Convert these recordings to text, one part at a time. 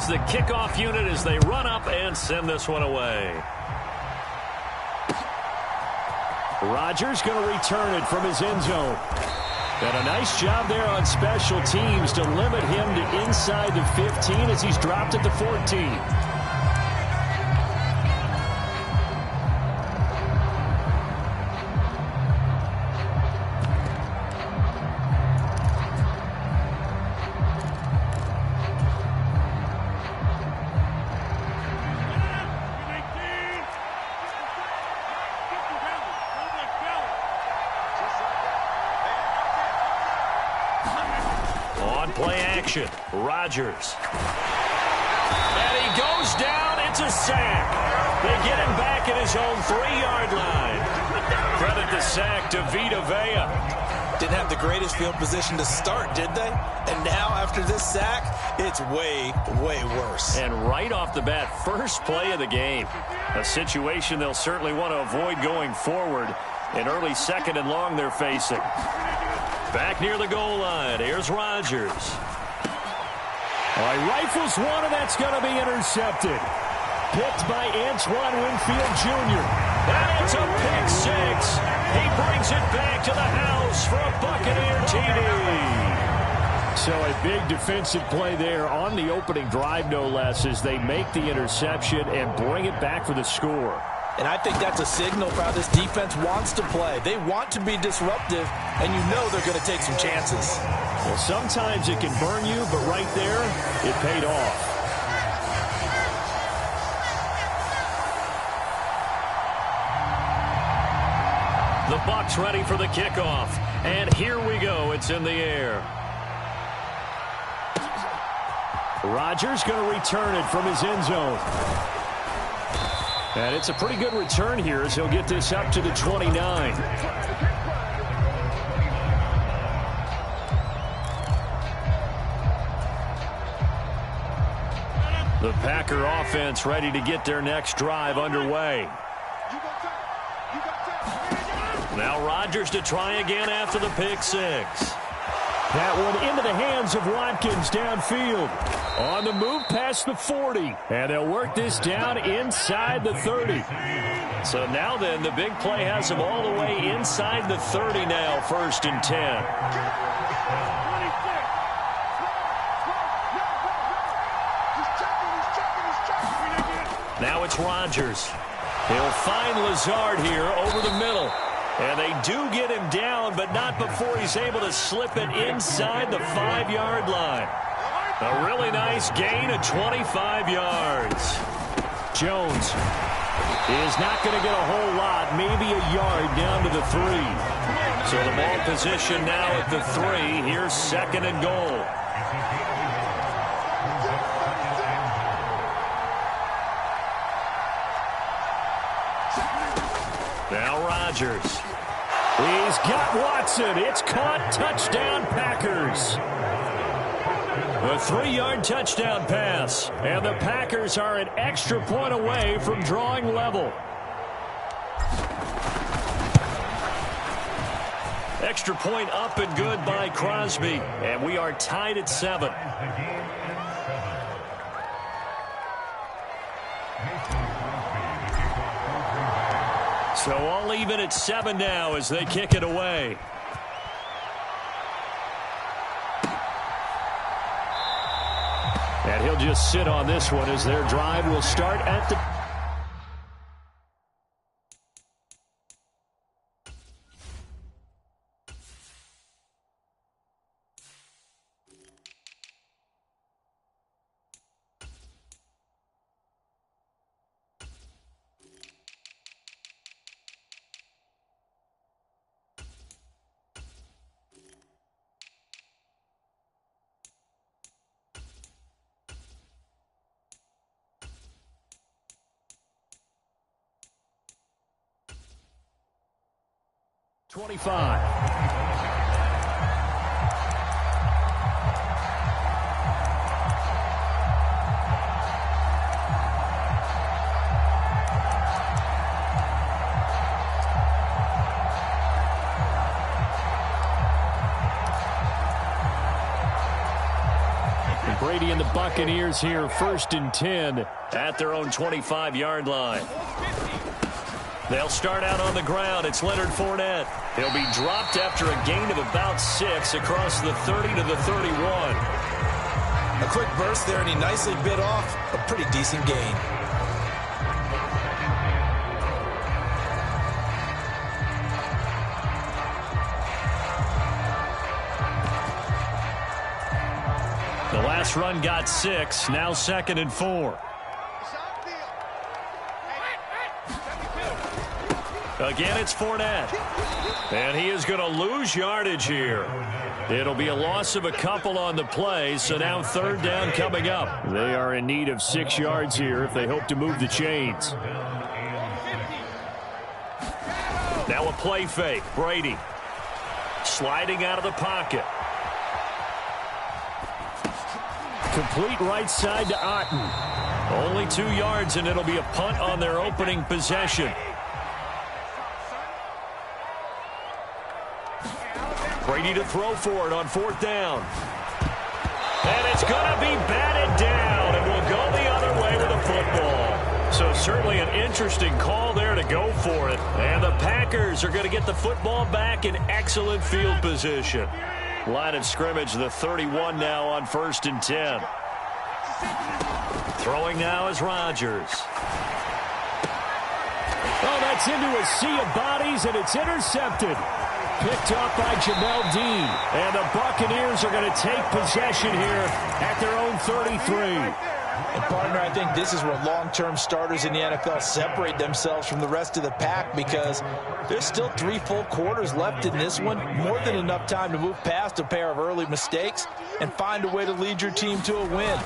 is the kickoff unit as they run up and send this one away. Rodgers going to return it from his end zone. And a nice job there on special teams to limit him to inside the 15 as he's dropped at the 14. Play action. Rodgers. And he goes down. It's a sack. They get him back at his own 3-yard line. Credit the sack to Vita Vea. Didn't have the greatest field position to start, did they? And now after this sack, it's way, way worse. And right off the bat, first play of the game. A situation they'll certainly want to avoid going forward. An early 2nd and long they're facing. Back near the goal line, here's Rodgers. All right, rifles one, and that's going to be intercepted. Picked by Antoine Winfield Jr. And it's a pick 6. He brings it back to the house for a Buccaneer TD. So a big defensive play there on the opening drive, no less, as they make the interception and bring it back for the score. And I think that's a signal for how this defense wants to play. They want to be disruptive, and you know they're going to take some chances. Well, sometimes it can burn you, but right there, it paid off. The Bucs ready for the kickoff. And here we go. It's in the air. Rodgers going to return it from his end zone. And it's a pretty good return here as he'll get this up to the 29. The Packer offense ready to get their next drive underway. Now Rodgers to try again after the pick 6. That one into the hands of Watkins downfield. On the move past the 40. And they'll work this down inside the 30. So now then, the big play has him all the way inside the 30 now, 1st and 10. Now it's Rodgers. He'll find Lazard here over the middle. And they do get him down, but not before he's able to slip it inside the 5-yard line. A really nice gain of 25 yards. Jones is not going to get a whole lot, maybe a yard down to the 3. So the ball position now at the 3. Here's 2nd and goal. Now Rodgers. He's got Watson. It's caught. Touchdown, Packers. A 3-yard touchdown pass. And the Packers are an extra point away from drawing level. Extra point up and good by Crosby. And we are tied at 7. So all even at 7 now as they kick it away. And he'll just sit on this one as their drive will start at the... Brady and the Buccaneers here, 1st and 10 at their own 25-yard line. They'll start out on the ground. It's Leonard Fournette. He'll be dropped after a gain of about 6 across the 30 to the 31. A quick burst there, and he nicely bit off a pretty decent gain. The last run got 6, now 2nd and 4. Again, it's Fournette. And he is going to lose yardage here. It'll be a loss of a couple on the play, so now 3rd down coming up. They are in need of 6 yards here if they hope to move the chains. Now a play fake. Brady sliding out of the pocket. Complete right side to Otten. Only 2 yards, and it'll be a punt on their opening possession. Brady to throw for it on 4th down. And it's going to be batted down, and will go the other way with the football. So certainly an interesting call there to go for it. And the Packers are going to get the football back in excellent field position. Line of scrimmage, the 31 now on 1st and 10. Throwing now is Rodgers. Oh, that's into a sea of bodies, and it's intercepted. Picked up by Jamel Dean. And the Buccaneers are going to take possession here at their own 33. And, partner, I think this is where long-term starters in the NFL separate themselves from the rest of the pack, because there's still 3 full quarters left in this one. More than enough time to move past a pair of early mistakes and find a way to lead your team to a win.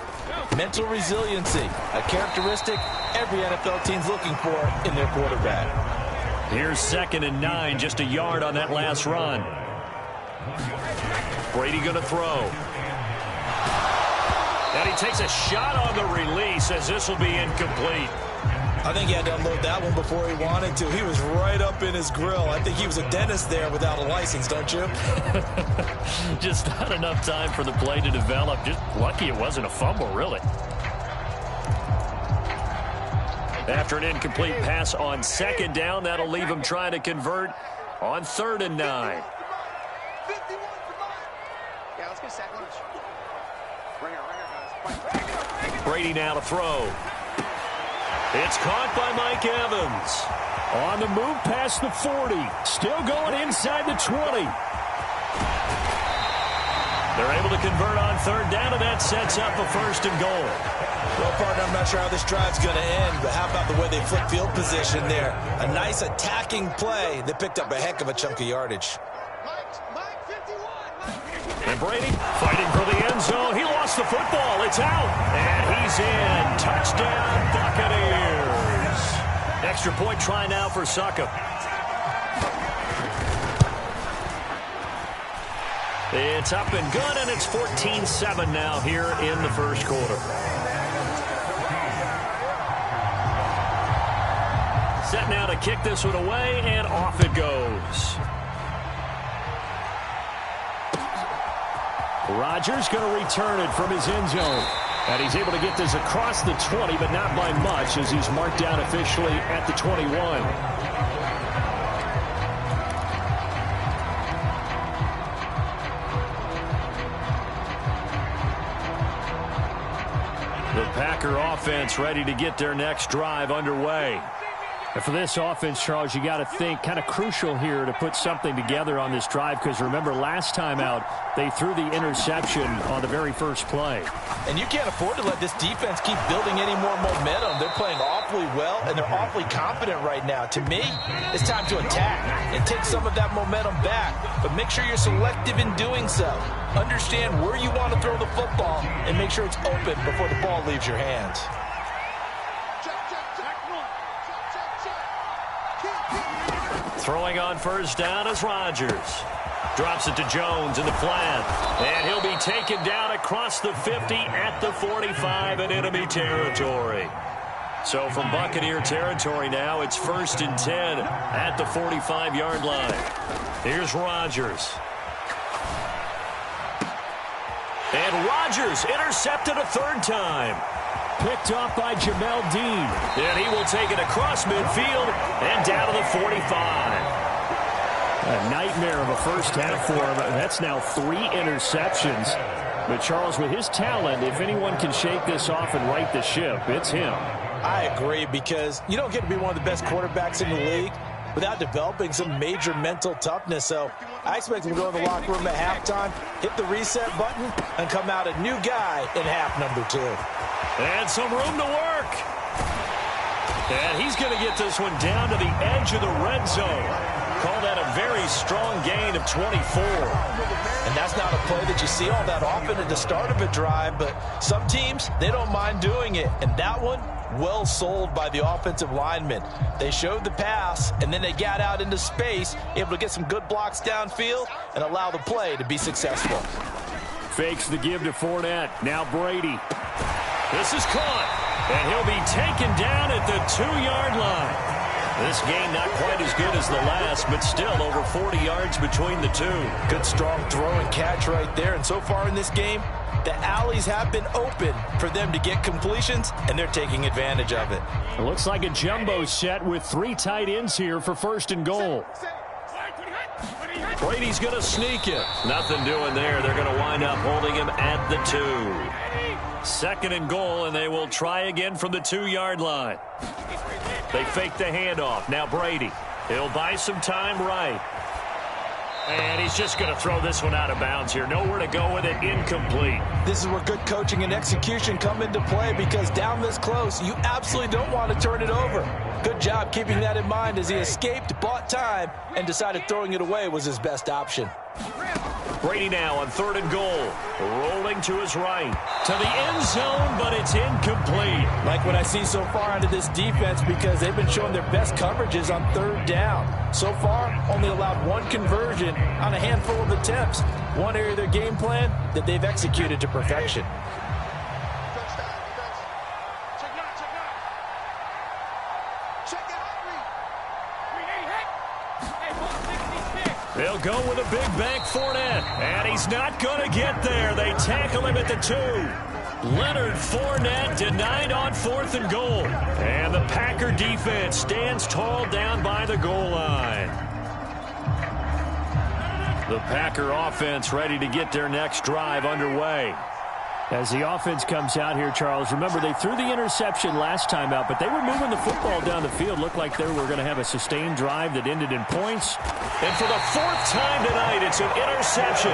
Mental resiliency, a characteristic every NFL team's looking for in their quarterback. Here's 2nd and 9, just a yard on that last run. Brady going to throw. And he takes a shot on the release as this will be incomplete. I think he had to unload that one before he wanted to. He was right up in his grill. I think he was a dentist there without a license, don't you? Just not enough time for the play to develop. Just lucky it wasn't a fumble, really. After an incomplete pass on 2nd down, that'll leave him trying to convert on 3rd and 9. Yeah, let's get a sack lunch. Bring it, guys. Brady now to throw. It's caught by Mike Evans. On the move past the 40. Still going inside the 20. They're able to convert on 3rd down, and that sets up a 1st and goal. Well, partner, I'm not sure how this drive's going to end, but how about the way they flip field position there? A nice attacking play. They picked up a heck of a chunk of yardage. And Brady fighting for the end zone. He lost the football. It's out. And he's in. Touchdown, Buccaneers. Extra point try now for Succop. It's up and good, and it's 14-7 now here in the 1st quarter. Set now to kick this one away, and off it goes. Rodgers going to return it from his end zone. And he's able to get this across the 20, but not by much, as he's marked down officially at the 21. The Packer offense ready to get their next drive underway. And for this offense, Charles, you got to think kind of crucial here to put something together on this drive, because remember last time out they threw the interception on the very first play. And you can't afford to let this defense keep building any more momentum. They're playing awfully well, and they're awfully confident right now. To me, it's time to attack and take some of that momentum back, but make sure you're selective in doing so. Understand where you want to throw the football and make sure it's open before the ball leaves your hands. Throwing on 1st down is Rodgers. Drops it to Jones in the flat. And he'll be taken down across the 50 at the 45 in enemy territory. So from Buccaneer territory now, it's 1st and 10 at the 45-yard line. Here's Rodgers. And Rodgers intercepted a third time. Picked off by Jamel Dean. And he will take it across midfield and down to the 45. A nightmare of a first half for him. That's now 3 interceptions. But Charles, with his talent, if anyone can shake this off and right the ship, it's him. I agree, because you don't get to be one of the best quarterbacks in the league without developing some major mental toughness. So I expect him to go in the locker room at halftime, hit the reset button, and come out a new guy in half number 2. And some room to work. And he's going to get this one down to the edge of the red zone. Call that a very strong gain of 24. And that's not a play that you see all that often at the start of a drive, but some teams, they don't mind doing it. And that one, well sold by the offensive linemen. They showed the pass, and then they got out into space, able to get some good blocks downfield and allow the play to be successful. Fakes the give to Fournette. Now Brady. This is caught, and he'll be taken down at the 2-yard line. This game not quite as good as the last, but still over 40 yards between the two. Good strong throw and catch right there. And so far in this game, the alleys have been open for them to get completions, and they're taking advantage of it. It looks like a jumbo set with 3 tight ends here for 1st and goal. Brady's going to sneak it. Nothing doing there. They're going to wind up holding him at the 2. 2nd and goal, and they will try again from the 2-yard line. They fake the handoff. Now Brady. He'll buy some time right. And he's just going to throw this one out of bounds here. Nowhere to go with it. Incomplete. This is where good coaching and execution come into play, because down this close, you absolutely don't want to turn it over. Good job keeping that in mind as he escaped, bought time, and decided throwing it away was his best option. Brady now on 3rd and goal. Rolling to his right. To the end zone, but it's incomplete. Like what I see so far out of this defense, because they've been showing their best coverages on 3rd down. So far, only allowed 1 conversion on a handful of attempts. One area of their game plan that they've executed to perfection. They'll go with a big bank Fournette, and he's not going to get there. They tackle him at the 2. Leonard Fournette denied on 4th and goal. And the Packer defense stands tall down by the goal line. The Packer offense ready to get their next drive underway. As the offense comes out here, Charles, remember they threw the interception last time out, but they were moving the football down the field. Looked like they were going to have a sustained drive that ended in points. And for the 4th time tonight, it's an interception.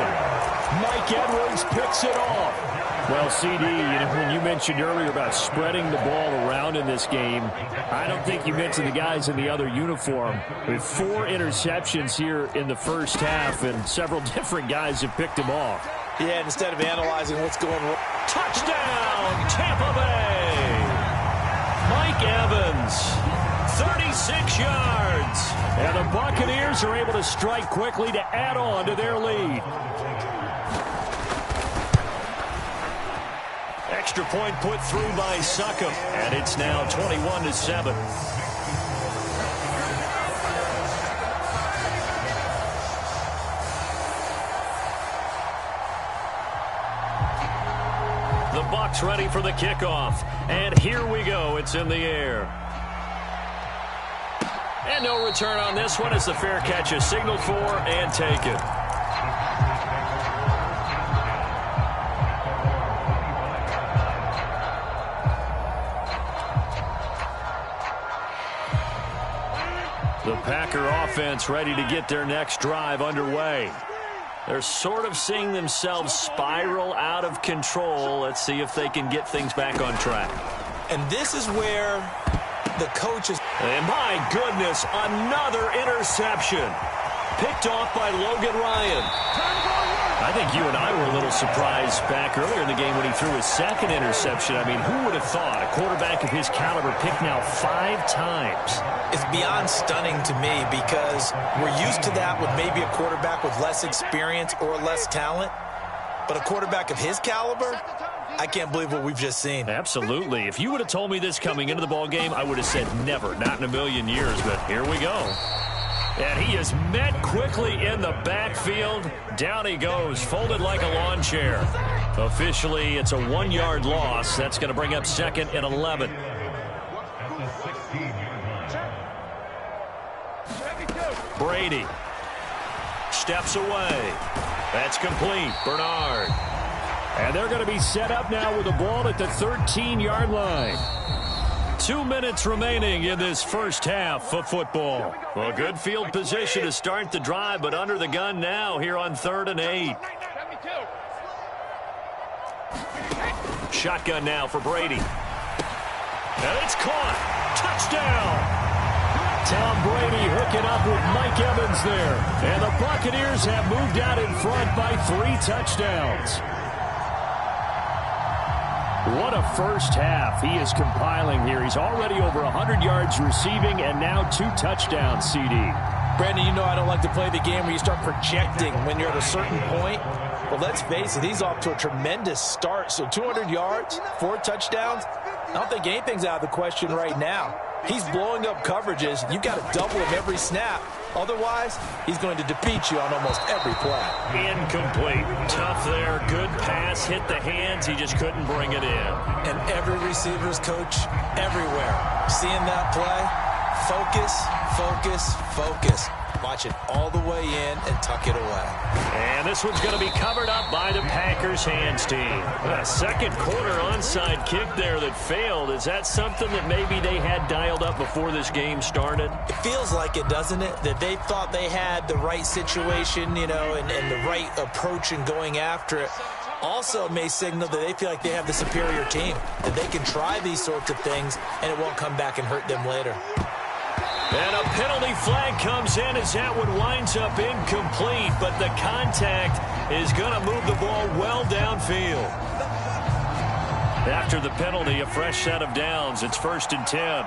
Mike Edwards picks it off. Well, CD, when you mentioned earlier about spreading the ball around in this game, I don't think you mentioned the guys in the other uniform. With 4 interceptions here in the first half, and several different guys have picked them off. Yeah, instead of analyzing what's going wrong. Touchdown, Tampa Bay. Mike Evans, 36 yards. And the Buccaneers are able to strike quickly to add on to their lead. Extra point put through by Succop, and it's now 21-7. The Bucs ready for the kickoff, and here we go. It's in the air. And no return on this one as the fair catch is signaled for and taken. The Packer offense ready to get their next drive underway. They're sort of seeing themselves spiral out of control. Let's see if they can get things back on track. And this is where the coaches... And my goodness, another interception. Picked off by Logan Ryan. I think you and I were a little surprised back earlier in the game when he threw his 2nd interception. I mean, who would have thought a quarterback of his caliber picked now 5 times? It's beyond stunning to me, because we're used to that with maybe a quarterback with less experience or less talent. But a quarterback of his caliber, I can't believe what we've just seen. Absolutely. If you would have told me this coming into the ball game, I would have said never, not in a million years. But here we go. And he is met quickly in the backfield. Down he goes, folded like a lawn chair. Officially, it's a 1-yard loss. That's going to bring up 2nd and 11. Brady steps away. That's complete. Bernard. And they're going to be set up now with the ball at the 13-yard line. 2 minutes remaining in this first half of football. Well, good field position to start the drive, but under the gun now here on 3rd and 8. Shotgun now for Brady. And it's caught. Touchdown. Tom Brady hooking up with Mike Evans there. And the Buccaneers have moved out in front by 3 touchdowns. What a first half he is compiling here. He's already over 100 yards receiving and now 2 touchdowns, CD. Brandon, you know I don't like to play the game where you start projecting when you're at a certain point. But let's face it, he's off to a tremendous start. So 200 yards, 4 touchdowns. I don't think anything's out of the question right now. He's blowing up coverages. You've got to double him every snap. Otherwise, he's going to defeat you on almost every play. Incomplete. Tough there. Good pass. Hit the hands. He just couldn't bring it in. And every receiver's coach everywhere. Seeing that play, focus, focus, focus. Watch it all the way in and tuck it away. And this one's going to be covered up by the Packers hands team. A second quarter onside kick there that failed. Is that something that maybe they had dialed up before this game started? It feels like it, doesn't it? That they thought they had the right situation, you know, and the right approach in going after it. Also may signal that they feel like they have the superior team, that they can try these sorts of things and it won't come back and hurt them later. And a penalty flag comes in as that one winds up incomplete, but the contact is going to move the ball well downfield. After the penalty, a fresh set of downs. It's 1st and 10.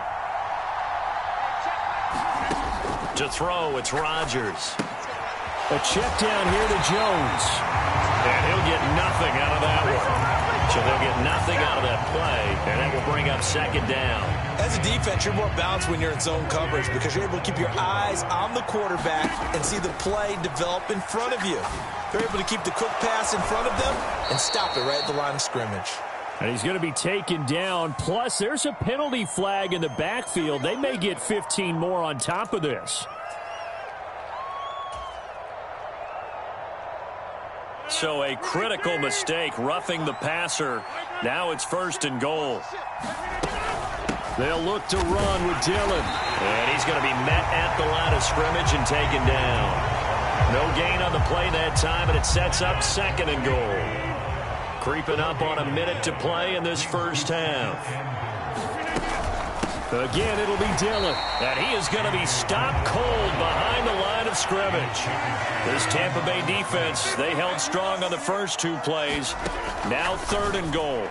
To throw, it's Rodgers. A check down here to Jones. And he'll get nothing out of that one. So they'll get nothing out of that play, and that will bring up 2nd down. As a defense, you're more balanced when you're in zone coverage because you're able to keep your eyes on the quarterback and see the play develop in front of you. They're able to keep the quick pass in front of them and stop it right at the line of scrimmage. And he's going to be taken down. Plus, there's a penalty flag in the backfield. They may get 15 more on top of this. So a critical mistake, roughing the passer. Now it's 1st and goal. They'll look to run with Dillon. And he's going to be met at the line of scrimmage and taken down. No gain on the play that time, and it sets up 2nd and goal. Creeping up on a minute to play in this first half. Again, it'll be Dillon. And he is going to be stopped cold behind the line of scrimmage. This Tampa Bay defense, they held strong on the first 2 plays. Now 3rd and goal.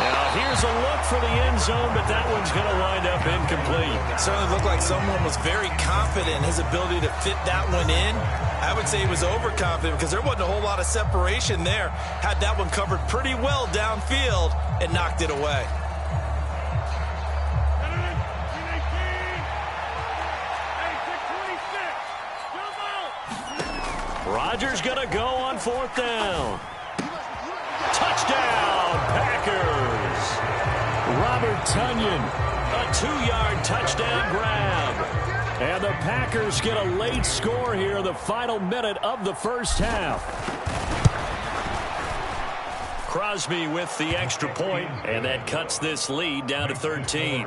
Now here's a look for the end zone, but that one's going to wind up incomplete. It certainly looked like someone was very confident in his ability to fit that one in. I would say he was overconfident because there wasn't a whole lot of separation there. Had that one covered pretty well downfield and knocked it away. Rodgers going to go on 4th down. Touchdown, Packers. Robert Tonyan. A 2-yard touchdown grab. And the Packers get a late score here in the final minute of the first half. Crosby with the extra point, and that cuts this lead down to 13.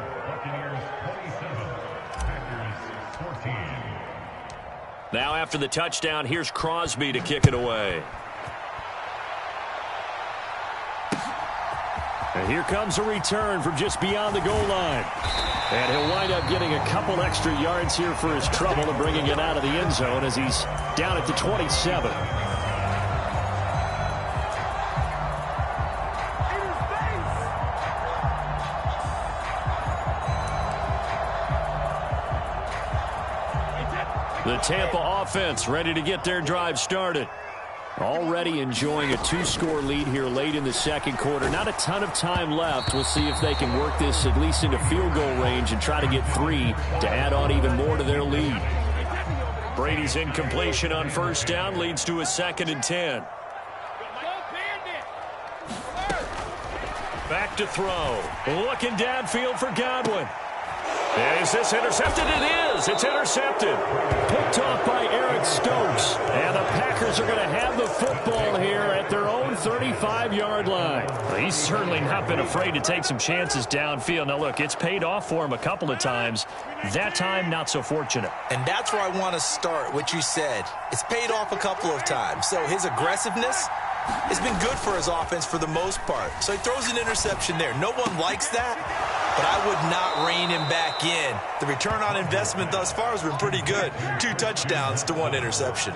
Now after the touchdown, here's Crosby to kick it away. And here comes a return from just beyond the goal line. And he'll wind up getting a couple extra yards here for his trouble and bringing it out of the end zone as he's down at the 27. The Tampa offense ready to get their drive started. Already enjoying a 2-score lead here late in the second quarter. Not a ton of time left. We'll see if they can work this at least into field goal range and try to get 3 to add on even more to their lead. Brady's incompletion on 1st down leads to a 2nd and 10. Back to throw. Looking downfield for Godwin. Is this intercepted? It is. It's intercepted. Picked off by Eric Stokes. And the Packers are going to have the football here at their own 35-yard line. Well, he's certainly not been afraid to take some chances downfield. Now, look, it's paid off for him a couple of times. That time, not so fortunate. And that's where I want to start, what you said. It's paid off a couple of times. So his aggressiveness has been good for his offense for the most part. So he throws an interception there. No one likes that, but I would not rein him back in. The return on investment thus far has been pretty good. 2 touchdowns to 1 interception.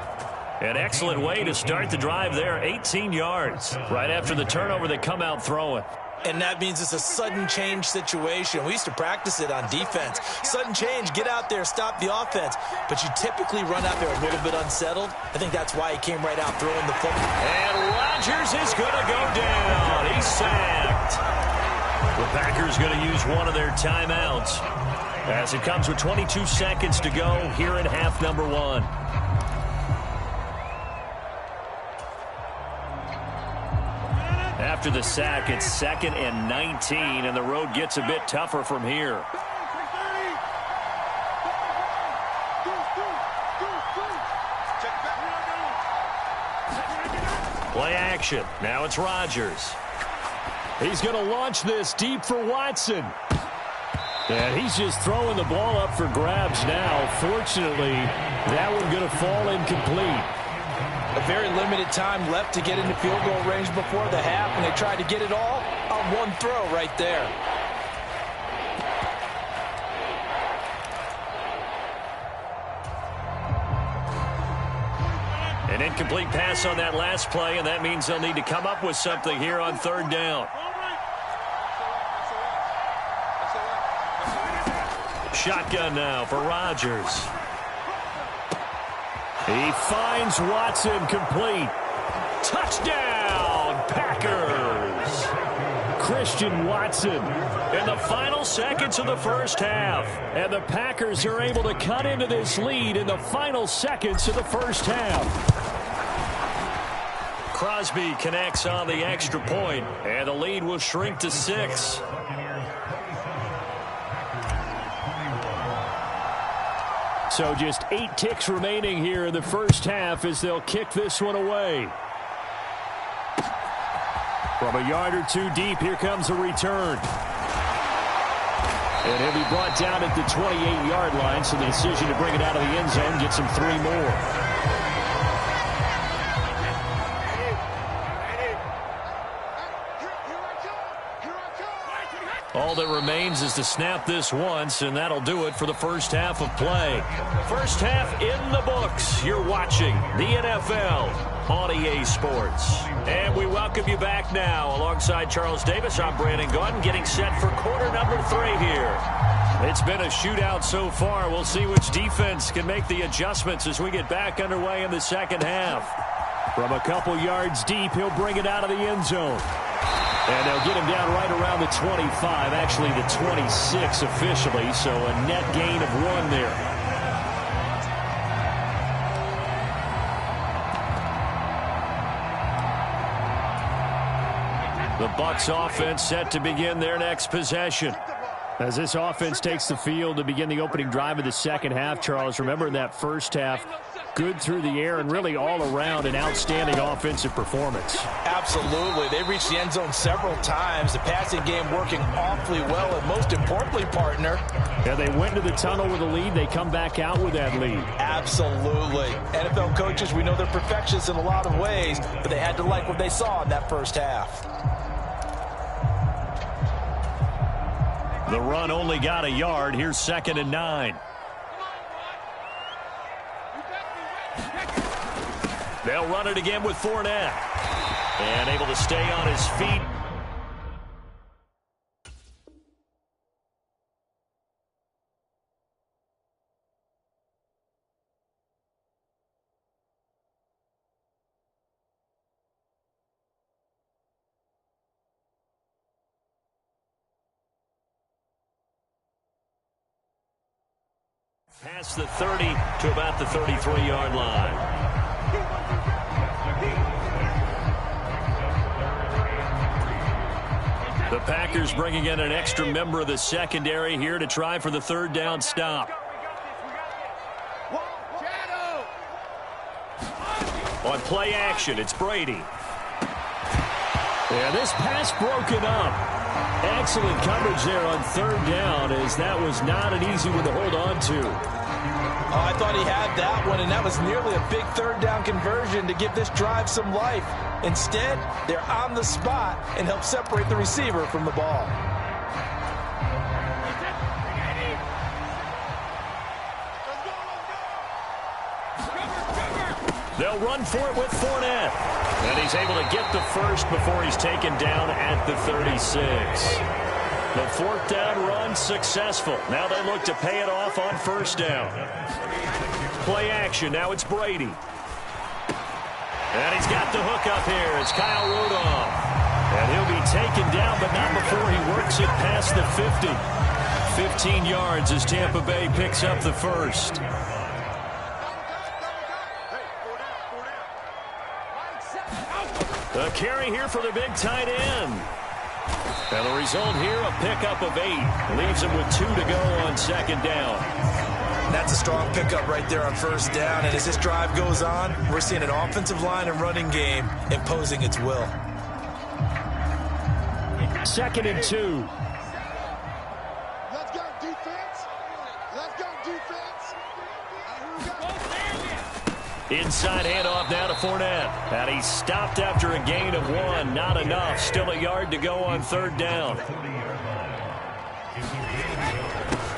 An excellent way to start the drive there. 18 yards. Right after the turnover, they come out throwing. And that means it's a sudden change situation. We used to practice it on defense. Sudden change, get out there, stop the offense. But you typically run out there a little bit unsettled. I think that's why he came right out throwing the football. And Rodgers is going to go down. He's sacked. The Packers going to use one of their timeouts as it comes with 22 seconds to go here in half number 1. After the sack, it's 2nd and 19, and the road gets a bit tougher from here. Play action. Now it's Rodgers. He's going to launch this deep for Watson. And he's just throwing the ball up for grabs now. Fortunately, that one going to fall incomplete. A very limited time left to get into field goal range before the half, and they tried to get it all on one throw right there. An incomplete pass on that last play, and that means they'll need to come up with something here on 3rd down. Shotgun now for Rodgers. He finds Watson complete. Touchdown, Packers! Christian Watson. In the final seconds of the first half. And the Packers are able to cut into this lead in the final seconds of the first half. Crosby connects on the extra point, and the lead will shrink to 6. So just 8 ticks remaining here in the first half as they'll kick this one away. From a yard or 2 deep, here comes a return. And he'll be brought down at the 28-yard line, so the decision to bring it out of the end zone gets him 3 more. All that remains is to snap this once, and that'll do it for the first half of play. First half in the books. You're watching the NFL on EA Sports. And we welcome you back now. Alongside Charles Davis, I'm Brandon Gaudin, getting set for quarter number 3 here. It's been a shootout so far. We'll see which defense can make the adjustments as we get back underway in the second half. From a couple yards deep, he'll bring it out of the end zone. And they'll get him down right around the 25, actually the 26 officially, so a net gain of 1 there. The Bucs offense set to begin their next possession. As this offense takes the field to begin the opening drive of the second half, Charles, remember in that first half, good through the air and really all around an outstanding offensive performance. Absolutely. They reached the end zone several times. The passing game working awfully well, and most importantly, partner. Yeah, they went to the tunnel with a lead. They come back out with that lead. Absolutely. NFL coaches, we know they're perfectionists in a lot of ways, but they had to like what they saw in that first half. The run only got a yard. Here's 2nd and 9. They'll run it again with Fournette. And able to stay on his feet. Past the 30 to about the 33-yard line. The Packers bringing in an extra member of the secondary here to try for the third down stop. On play action, it's Brady. Yeah, this pass broken up. Excellent coverage there on third down, as that was not an easy one to hold on to. Oh, I thought he had that one, and that was nearly a big third down conversion to give this drive some life. Instead, they're on the spot and help separate the receiver from the ball. They'll run for it with Fournette. And he's able to get the first before he's taken down at the 36. The fourth down run successful. Now they look to pay it off on first down. Play action. Now it's Brady. And he's got the hook up here. It's Kyle Rudolph. And he'll be taken down, but not before he works it past the 50. 15 yards as Tampa Bay picks up the first. The carry here for the big tight end. And the result here, a pickup of 8. Leaves him with 2 to go on second down. That's a strong pickup right there on first down. And as this drive goes on, we're seeing an offensive line and running game imposing its will. 2nd and 2. Let's go, defense. Let's go, defense. Inside handoff now to Fournette. And he's stopped after a gain of 1. Not enough. Still a yard to go on third down.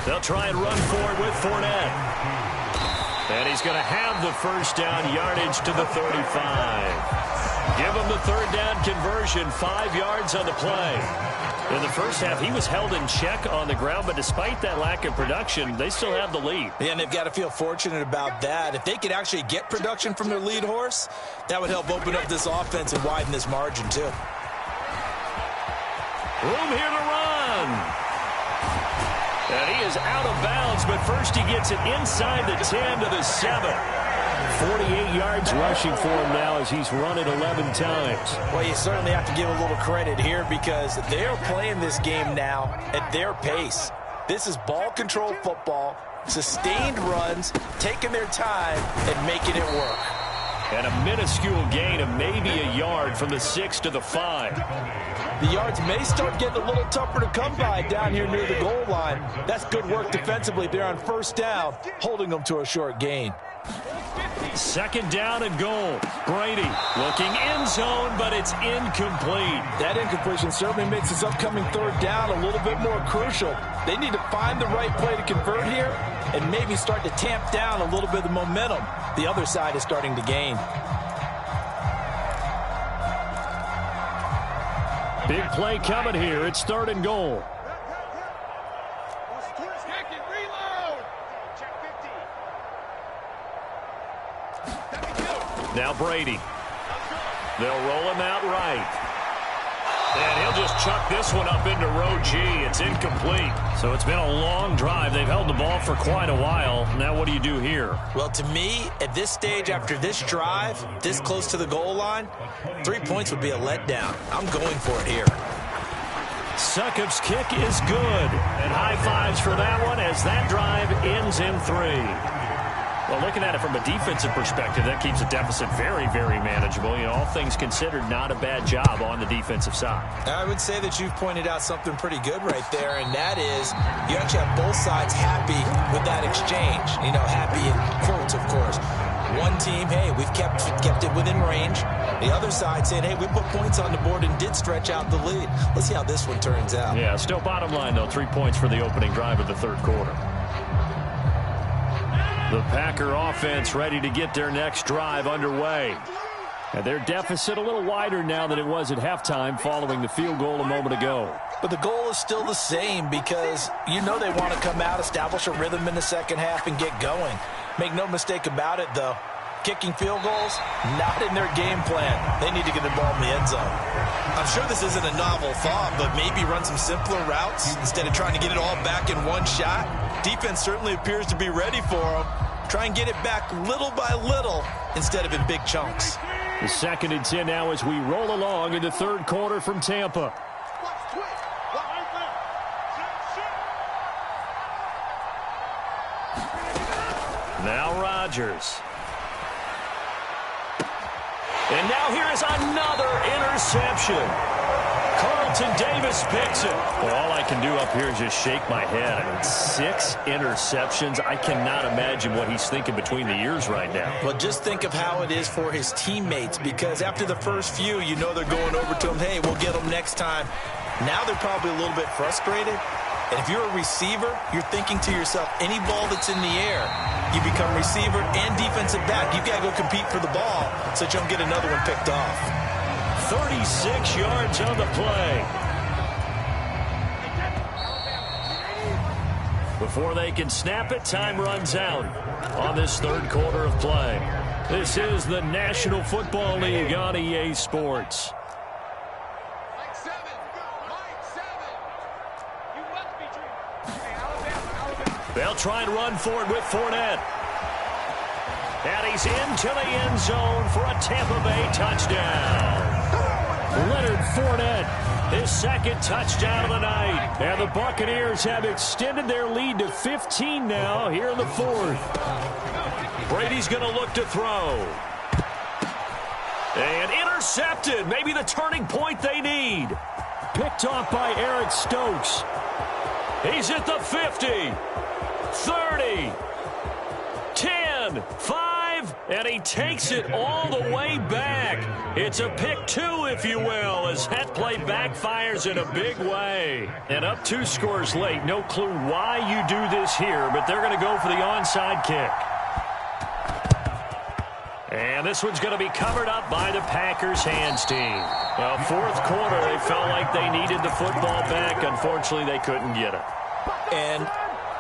They'll try and run forward with Fournette. And he's going to have the first down, yardage to the 35. Give him the third down conversion, 5 yards on the play. In the first half, he was held in check on the ground, but despite that lack of production, they still have the lead. Yeah, and they've got to feel fortunate about that. If they could actually get production from their lead horse, that would help open up this offense and widen this margin, too. Room here to run. And he is out of bounds, but first he gets it inside the 10 to the 7. 48 yards rushing for him now as he's run it 11 times. Well, you certainly have to give a little credit here because they're playing this game now at their pace. This is ball control football, sustained runs, taking their time and making it work. And a minuscule gain of maybe a yard from the 6 to the 5. The yards may start getting a little tougher to come by down here near the goal line. That's good work defensively there on first down, holding them to a short gain. 2nd down and goal. Brady looking end zone, but it's incomplete. That incompletion certainly makes this upcoming third down a little bit more crucial. They need to find the right play to convert here and maybe start to tamp down a little bit of the momentum the other side is starting to gain. Big play coming here. It's 3rd and goal. Now Brady. They'll roll him out right. And he'll just chuck this one up into row G. It's incomplete. So it's been a long drive. They've held the ball for quite a while. Now what do you do here? Well, to me, at this stage, after this drive, this close to the goal line, 3 points would be a letdown. I'm going for it here. Succop's kick is good. And high fives for that one as that drive ends in 3. Well, looking at it from a defensive perspective, that keeps the deficit very, very manageable. You know, all things considered, not a bad job on the defensive side. I would say that you've pointed out something pretty good right there, and that is you actually have both sides happy with that exchange. You know, happy in quotes, of course. One team, hey, we've kept it within range. The other side saying, hey, we put points on the board and did stretch out the lead. Let's see how this one turns out. Yeah, still bottom line, though, 3 points for the opening drive of the third quarter. The Packer offense ready to get their next drive underway. And their deficit a little wider now than it was at halftime following the field goal a moment ago. But the goal is still the same because you know they want to come out, establish a rhythm in the second half, and get going. Make no mistake about it, though. Kicking field goals, not in their game plan. They need to get the ball in the end zone. I'm sure this isn't a novel thought, but maybe run some simpler routes instead of trying to get it all back in one shot. Defense certainly appears to be ready for them. Try and get it back little by little instead of in big chunks. The 2nd and 10 now as we roll along in the third quarter from Tampa. Watch twitch. Now Rodgers. And now here is another interception. Carlton Davis picks it. Well, all I can do up here is just shake my head. I mean, 6 interceptions. I cannot imagine what he's thinking between the ears right now. Well, just think of how it is for his teammates, because after the first few, you know they're going over to him, hey, we'll get them next time. Now they're probably a little bit frustrated. And if you're a receiver, you're thinking to yourself, any ball that's in the air, you become receiver and defensive back. You've got to go compete for the ball so that you don't get another one picked off. 36 yards on the play. Before they can snap it, time runs out on this third quarter of play. This is the National Football League on EA Sports. They'll try and run for it with Fournette. And he's into the end zone for a Tampa Bay touchdown. Leonard Fournette, his second touchdown of the night. And the Buccaneers have extended their lead to 15 now here in the fourth. Brady's going to look to throw. And intercepted. Maybe the turning point they need. Picked off by Eric Stokes. He's at the 50. 30, 10, 5, and he takes it all the way back. It's a pick 2, if you will, as that play backfires in a big way. And up 2 scores late. No clue why you do this here, but they're going to go for the onside kick. And this one's going to be covered up by the Packers hands team. Well, fourth quarter, they felt like they needed the football back. Unfortunately, they couldn't get it. And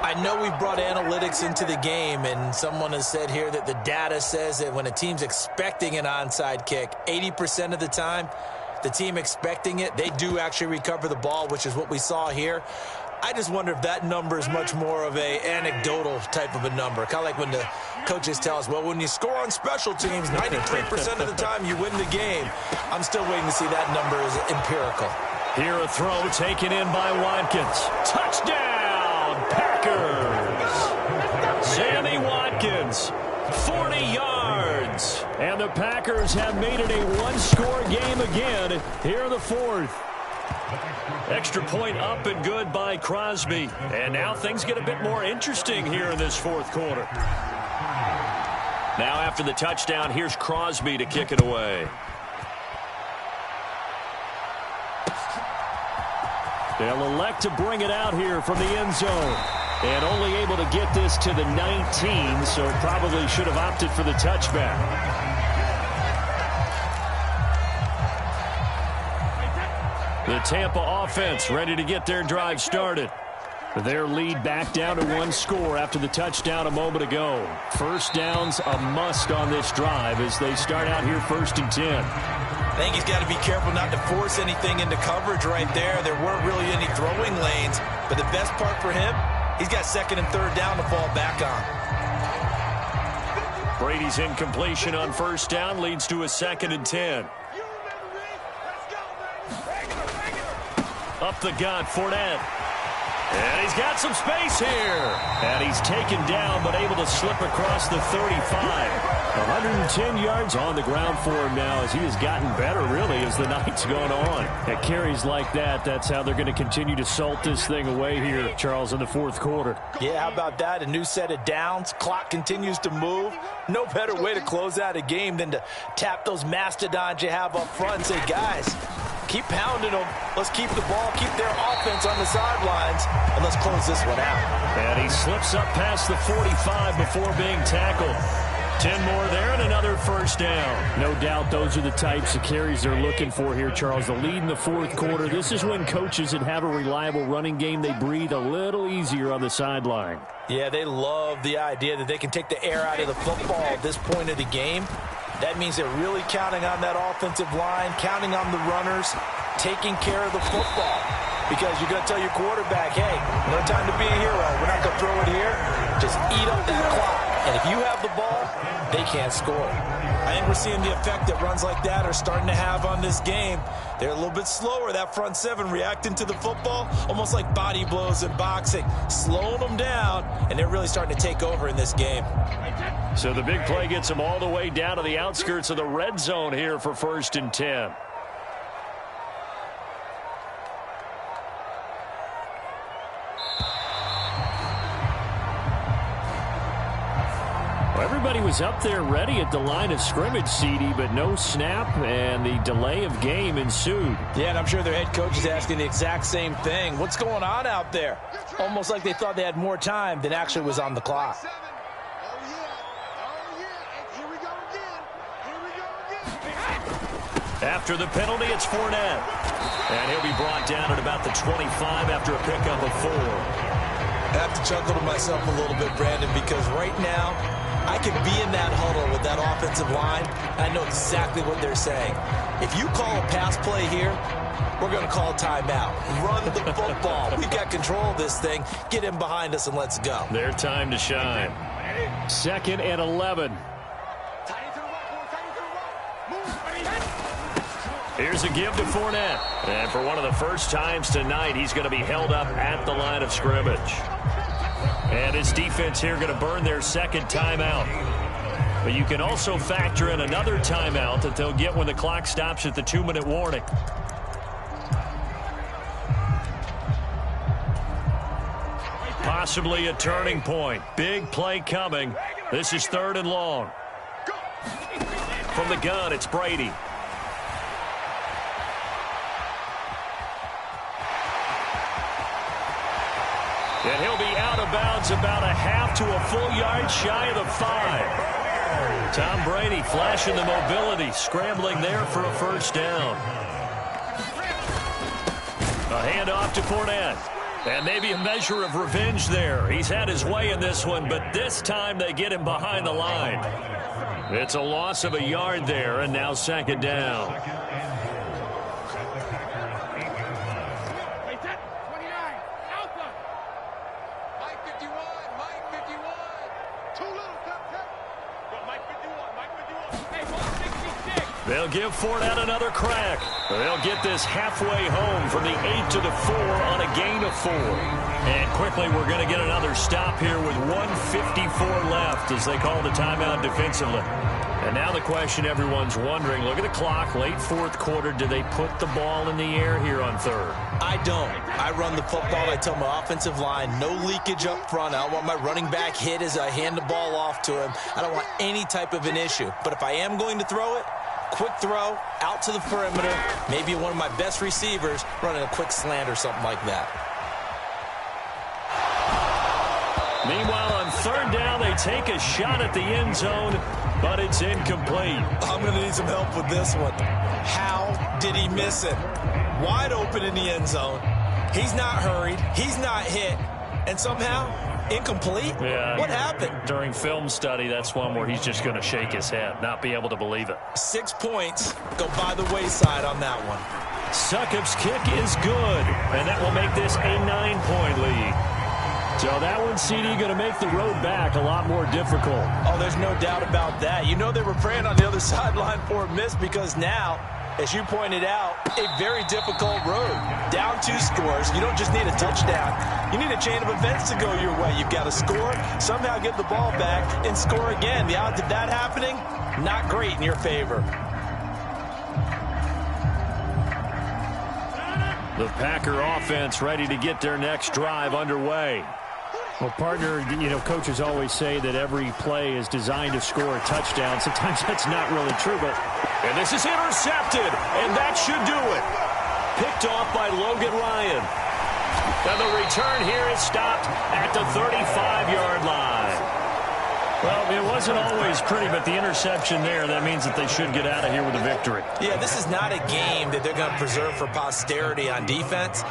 I know we brought analytics into the game, and someone has said here that the data says that when a team's expecting an onside kick, 80% of the time, the team expecting it, they do actually recover the ball, which is what we saw here. I just wonder if that number is much more of a anecdotal type of a number. Kind of like when the coaches tell us, well, when you score on special teams, 93% of the time you win the game. I'm still waiting to see that number is empirical. Here a throw taken in by Watkins. Touchdown! Packers. Sammy Watkins, 40 yards. And the Packers have made it a one-score game again here in the fourth. Extra point up and good by Crosby. And now things get a bit more interesting here in this fourth quarter. Now after the touchdown, here's Crosby to kick it away. They'll elect to bring it out here from the end zone. And only able to get this to the 19, so probably should have opted for the touchback. The Tampa offense ready to get their drive started. Their lead back down to 1 score after the touchdown a moment ago. First down's a must on this drive as they start out here 1st and 10. I think he's got to be careful not to force anything into coverage right there. There weren't really any throwing lanes, but the best part for him, he's got 2nd and 3rd down to fall back on. Brady's incompletion on 1st down leads to a 2nd and 10. Up the gut, Fournette. And he's got some space here. And he's taken down, but able to slip across the 35. 110 yards on the ground for him now as he has gotten better, really, as the night's gone on. At carries like that, that's how they're going to continue to salt this thing away here, Charles, in the fourth quarter. Yeah, how about that? A new set of downs. Clock continues to move. No better way to close out a game than to tap those mastodons you have up front and say, guys, keep pounding them. Let's keep the ball, keep their offense on the sidelines, and let's close this one out. And he slips up past the 45 before being tackled. 10 more there and another 1st down. No doubt those are the types of carries they're looking for here, Charles. The lead in the fourth quarter. This is when coaches that have a reliable running game, they breathe a little easier on the sideline. Yeah, they love the idea that they can take the air out of the football at this point of the game. That means they're really counting on that offensive line, counting on the runners, taking care of the football. Because you're going to tell your quarterback, hey, no time to be a hero. We're not going to throw it here. Just eat up that clock And if you have the ball, they can't score. I think we're seeing the effect that runs like that are starting to have on this game. They're a little bit slower, that front seven, reacting to the football, almost like body blows in boxing, slowing them down, and they're really starting to take over in this game. So the big play gets them all the way down to the outskirts of the red zone here for 1st and 10. Everybody was up there ready at the line of scrimmage, CD, but no snap, and the delay of game ensued. Yeah, and I'm sure their head coach is asking the exact same thing. What's going on out there? Almost like they thought they had more time than actually was on the clock. After the penalty, it's Fournette. And he'll be brought down at about the 25 after a pickup of 4. I have to chuckle to myself a little bit, Brandon, because right now, I can be in that huddle with that offensive line, and I know exactly what they're saying. If you call a pass play here, we're going to call a timeout. Run the football. We've got control of this thing. Get him behind us and let's go. Their time to shine. 2nd and 11. Here's a give to Fournette. And for one of the first times tonight, he's going to be held up at the line of scrimmage. And his defense here going to burn their 2nd timeout. But you can also factor in another timeout that they'll get when the clock stops at the 2-minute warning. Possibly a turning point. Big play coming. This is 3rd and long. From the gun, it's Brady. And he'll be out of bounds about a half to a full yard shy of the 5. Tom Brady flashing the mobility, scrambling there for a 1st down. A handoff to Fournette. And maybe a measure of revenge there. He's had his way in this one, but this time they get him behind the line. It's a loss of a yard there, and now 2nd down. They'll give Fournette another crack. They'll get this halfway home from the 8 to the 4 on a gain of 4. And quickly we're going to get another stop here with 1:54 left as they call the timeout defensively. And now the question everyone's wondering, look at the clock, late 4th quarter, do they put the ball in the air here on 3rd? I don't. I run the football. I tell my offensive line, no leakage up front. I don't want my running back hit as I hand the ball off to him. I don't want any type of an issue. But if I am going to throw it, quick throw, out to the perimeter, maybe one of my best receivers running a quick slant or something like that. Meanwhile, on 3rd down, they take a shot at the end zone, but it's incomplete. I'm going to need some help with this one. How did he miss it? Wide open in the end zone. He's not hurried. He's not hit. And somehow, incomplete? Yeah. What happened? During film study, that's one where he's just going to shake his head, not be able to believe it. 6 points go by the wayside on that one. Succop's kick is good, and that will make this a 9-point lead. So that one, CD, going to make the road back a lot more difficult. Oh, there's no doubt about that. You know they were praying on the other sideline for a miss because now, as you pointed out, a very difficult road. Down 2 scores. You don't just need a touchdown. You need a chain of events to go your way. You've got to score, somehow get the ball back, and score again. The odds of that happening, not great in your favor. The Packer offense ready to get their next drive underway. Well, partner, coaches always say that every play is designed to score a touchdown. Sometimes that's not really true, but... And this is intercepted, and that should do it. Picked off by Logan Ryan. And the return here is stopped at the 35-yard line. Well, it wasn't always pretty, but the interception there, that means that they should get out of here with a victory. Yeah, this is not a game that they're going to preserve for posterity on defense,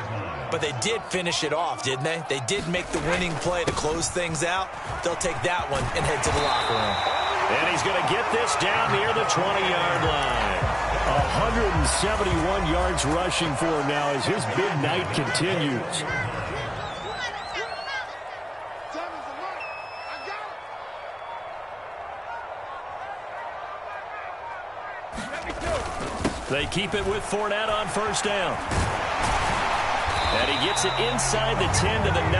but they did finish it off, didn't they? They did make the winning play to close things out. They'll take that one and head to the locker room. And he's going to get this down near the 20-yard line. 171 yards rushing for him now as his big night continues. They keep it with Fournette on first down. And he gets it inside the 10 to the 9.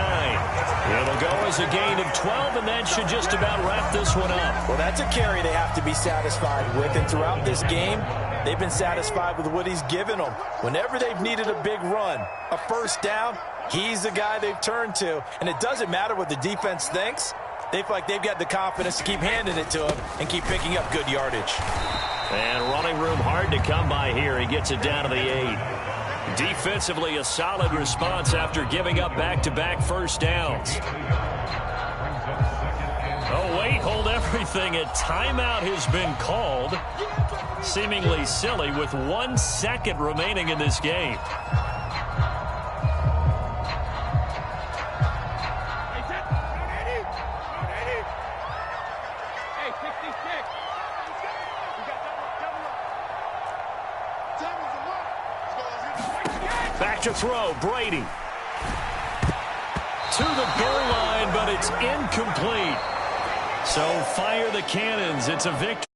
It'll go as a gain of 12, and that should just about wrap this one up. Well, that's a carry they have to be satisfied with. And throughout this game, they've been satisfied with what he's given them. Whenever they've needed a big run, a first down, he's the guy they've turned to. And it doesn't matter what the defense thinks. They feel like they've got the confidence to keep handing it to him and keep picking up good yardage. And running room hard to come by here. He gets it down to the 8. Defensively, a solid response after giving up back-to-back first downs. Oh, wait, hold everything. A timeout has been called. Seemingly silly with 1 second remaining in this game. Back to throw, Brady. To the goal line, but it's incomplete. So fire the cannons. It's a victory.